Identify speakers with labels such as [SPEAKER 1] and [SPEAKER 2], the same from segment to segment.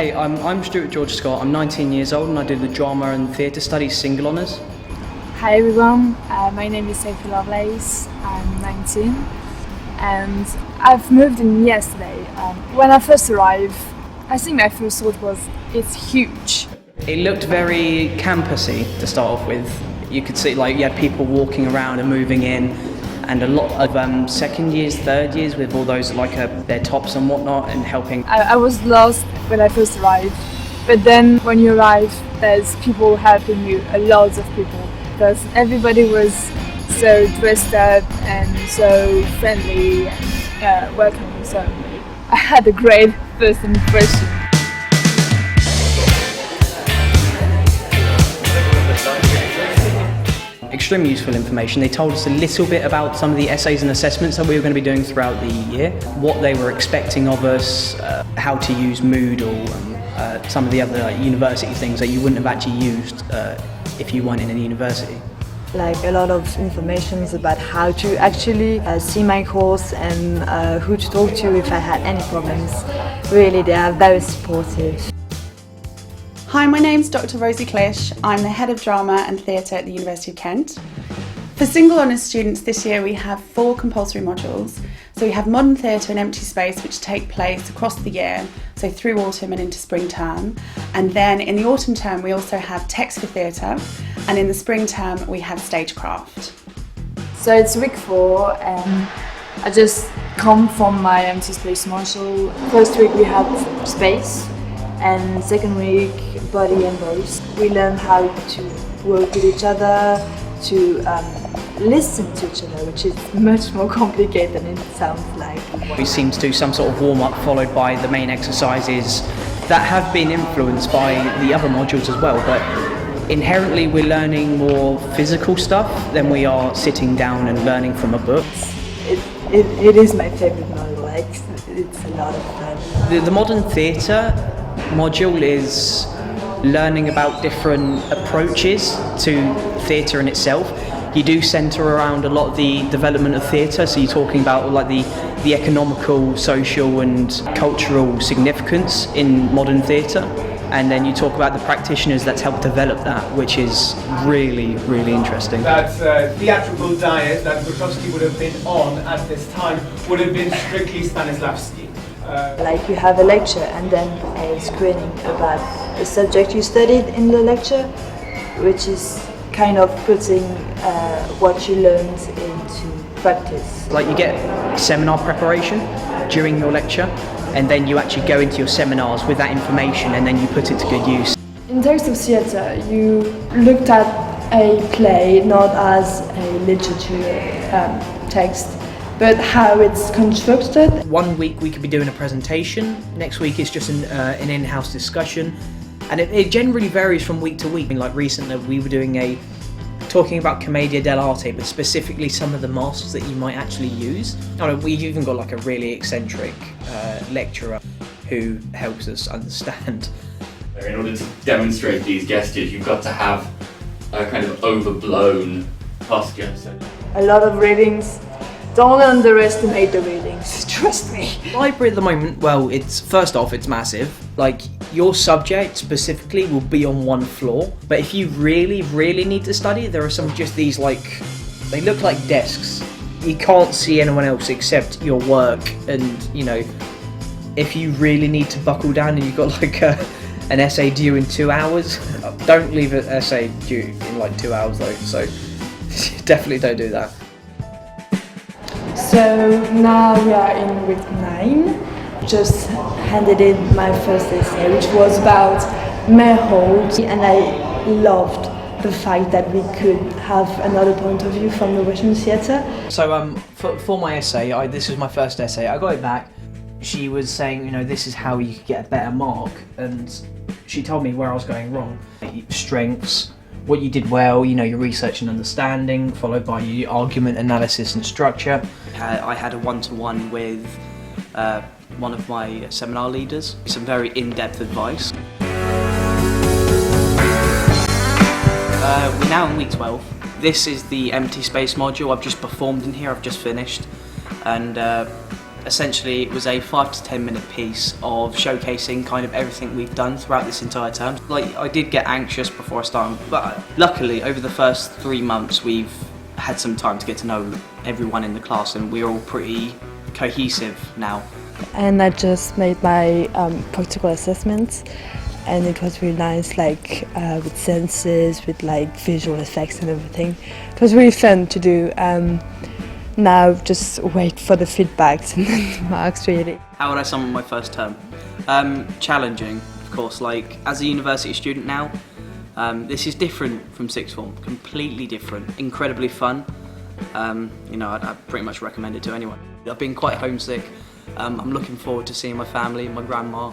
[SPEAKER 1] Hey, I'm Stuart George Scott. I'm 19 years old and I do the Drama and Theatre Studies single honours.
[SPEAKER 2] Hi everyone, my name is Sophie Lovelace. I'm 19 and I've moved in yesterday. When I first arrived, I think my first thought was, it's huge.
[SPEAKER 1] It looked very campusy to start off with. You could see you had people walking around and moving in, and a lot of second years, third years with all those their tops and whatnot and helping.
[SPEAKER 2] I was lost when I first arrived, but then when you arrive, there's people helping you, a lot of people, because everybody was so dressed up and so friendly and welcoming. So I had a great first impression.
[SPEAKER 1] Extremely useful information. They told us a little bit about some of the essays and assessments that we were going to be doing throughout the year, what they were expecting of us, how to use Moodle, some of the other university things that you wouldn't have actually used if you weren't in a university.
[SPEAKER 3] Like a lot of information about how to actually see my course and who to talk to if I had any problems. Really, they are very supportive.
[SPEAKER 4] Hi, my name's Dr. Rosie Clish. I'm the Head of Drama and Theatre at the University of Kent. For single honours students this year we have 4 compulsory modules. So we have Modern Theatre and Empty Space, which take place across the year, so through autumn and into spring term. And then in the autumn term we also have Text for Theatre, and in the spring term we have Stagecraft.
[SPEAKER 2] So it's week 4 and I just come from my Empty Space module. First week we had space, and second week body and voice. We learn how to work with each other, to listen to each other, which is much more complicated than it sounds like.
[SPEAKER 1] We seem to do some sort of warm-up followed by the main exercises that have been influenced by the other modules as well, but inherently we're learning more physical stuff than we are sitting down and learning from a book.
[SPEAKER 3] It is my favourite module, it's a lot of fun.
[SPEAKER 1] The Modern Theatre module is learning about different approaches to theatre in itself. You do centre around a lot of the development of theatre, so you're talking about the economical, social and cultural significance in modern theatre, and then you talk about the practitioners that's helped develop that, which is really, really interesting.
[SPEAKER 5] That theatrical diet that Grotowski would have been on at this time would have been strictly Stanislavski.
[SPEAKER 3] Like you have a lecture and then a screening about the subject you studied in the lecture, which is kind of putting what you learned into practice.
[SPEAKER 1] You get seminar preparation during your lecture, and then you actually go into your seminars with that information and then you put it to good use.
[SPEAKER 2] In Text of Theatre, you looked at a play not as a literature text, but how it's constructed.
[SPEAKER 1] One week we could be doing a presentation, next week it's just an in-house discussion, and it generally varies from week to week. Like recently we were doing talking about Commedia dell'arte, but specifically some of the masks that you might actually use. We've even got a really eccentric lecturer who helps us understand.
[SPEAKER 6] In order to demonstrate these gestures, you've got to have a kind of overblown posture. So
[SPEAKER 3] A lot of readings. Don't underestimate the readings, trust me.
[SPEAKER 1] Library at the moment, well, first off, it's massive. Your subject specifically will be on one floor, but if you really, really need to study, there are some of just these they look like desks. You can't see anyone else except your work, and if you really need to buckle down and you've got an essay due in 2 hours, don't leave an essay due in 2 hours though, so definitely don't do that.
[SPEAKER 2] So now we are in week 9.
[SPEAKER 3] Just handed in my first essay, which was about Mayhold, and I loved the fact that we could have another point of view from the Russian theatre.
[SPEAKER 1] So for my essay, this was my first essay, I got it back. She was saying, this is how you could get a better mark, and she told me where I was going wrong. Strengths, what you did well, your research and understanding, followed by your argument, analysis and structure. I had a one-to-one with one of my seminar leaders, some very in-depth advice. We're now in week 12. This is the Empty Space module. I've just performed in here, I've just finished, and Essentially, it was a 5 to 10 minute piece of showcasing kind of everything we've done throughout this entire term. Like, I did get anxious before I started, but luckily over the first 3 months we've had some time to get to know everyone in the class, and we're all pretty cohesive now.
[SPEAKER 3] And I just made my practical assessments, and it was really nice, like with senses, with like visual effects and everything. It was really fun to do. Now just wait for the feedbacks and then the marks, really.
[SPEAKER 1] How would I sum up my first term? Challenging, of course. Like, as a university student now, this is different from sixth form, completely different, incredibly fun. You know, I'd pretty much recommend it to anyone. I've been quite homesick. I'm looking forward to seeing my family, my grandma,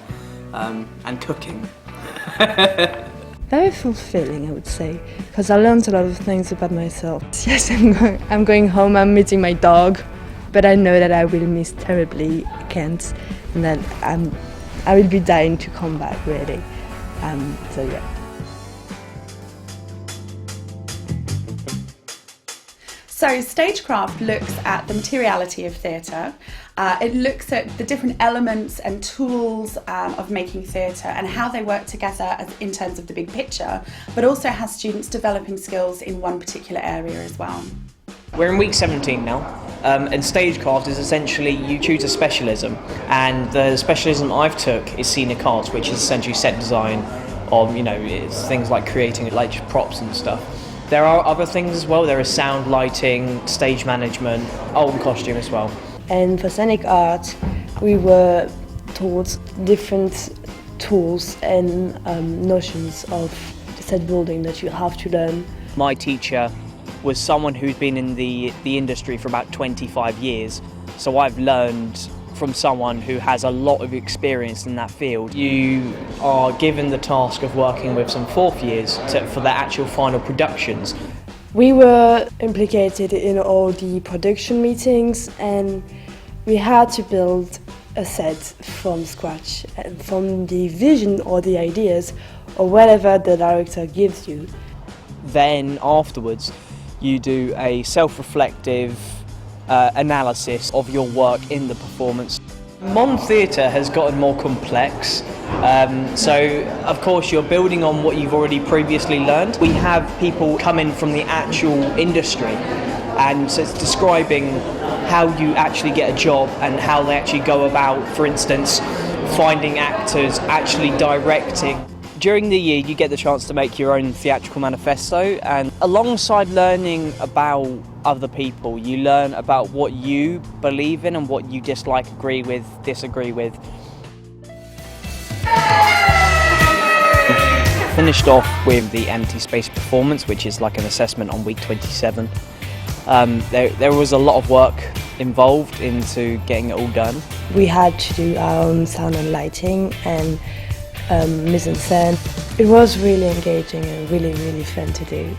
[SPEAKER 1] and cooking.
[SPEAKER 3] Very fulfilling, I would say, because I learned a lot of things about myself. Yes, I'm going home, I'm meeting my dog, but I know that I will miss terribly Kent, and that I will be dying to come back, really. So yeah.
[SPEAKER 4] So Stagecraft looks at the materiality of theatre. It looks at the different elements and tools of making theatre and how they work together in terms of the big picture, but also has students developing skills in one particular area as well.
[SPEAKER 1] We're in week 17 now, and Stagecraft is essentially you choose a specialism, and the specialism I've took is scenic arts, which is essentially set design, or it's things like creating like props and stuff. There are other things as well. There is sound, lighting, stage management, and costume as well.
[SPEAKER 3] And for scenic art, we were taught different tools and notions of the set building that you have to learn.
[SPEAKER 1] My teacher was someone who's been in the industry for about 25 years, so I've learned from someone who has a lot of experience in that field. You are given the task of working with some fourth years for the actual final productions.
[SPEAKER 3] We were implicated in all the production meetings, and we had to build a set from scratch, and from the vision or the ideas or whatever the director gives you.
[SPEAKER 1] Then afterwards you do a self-reflective analysis of your work in the performance. Modern theatre has gotten more complex, so of course you're building on what you've already previously learned. We have people come in from the actual industry, and so it's describing how you actually get a job and how they actually go about, for instance, finding actors, actually directing. During the year you get the chance to make your own theatrical manifesto, and alongside learning about other people, you learn about what you believe in and what you dislike, agree with, disagree with. Finished off with the empty space performance, which is like an assessment on week 27. There was a lot of work involved into getting it all done.
[SPEAKER 3] We had to do our own sound and lighting and mise en scène. It was really engaging and really, really fun to do.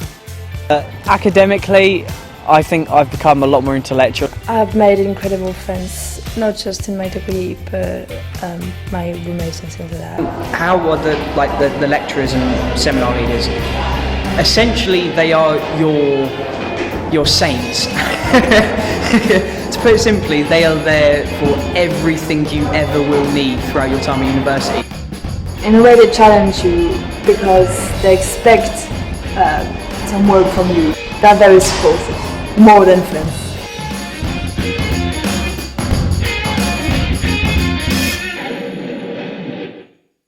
[SPEAKER 1] Academically, I think I've become a lot more intellectual.
[SPEAKER 3] I've made incredible friends, not just in my degree, but my roommates and things like that.
[SPEAKER 1] How are the lecturers and seminar leaders? Essentially, they are your saints. To put it simply, they are there for everything you ever will need throughout your time at university.
[SPEAKER 2] In a way they challenge you because they expect some work from you. They're very supportive, more than friends.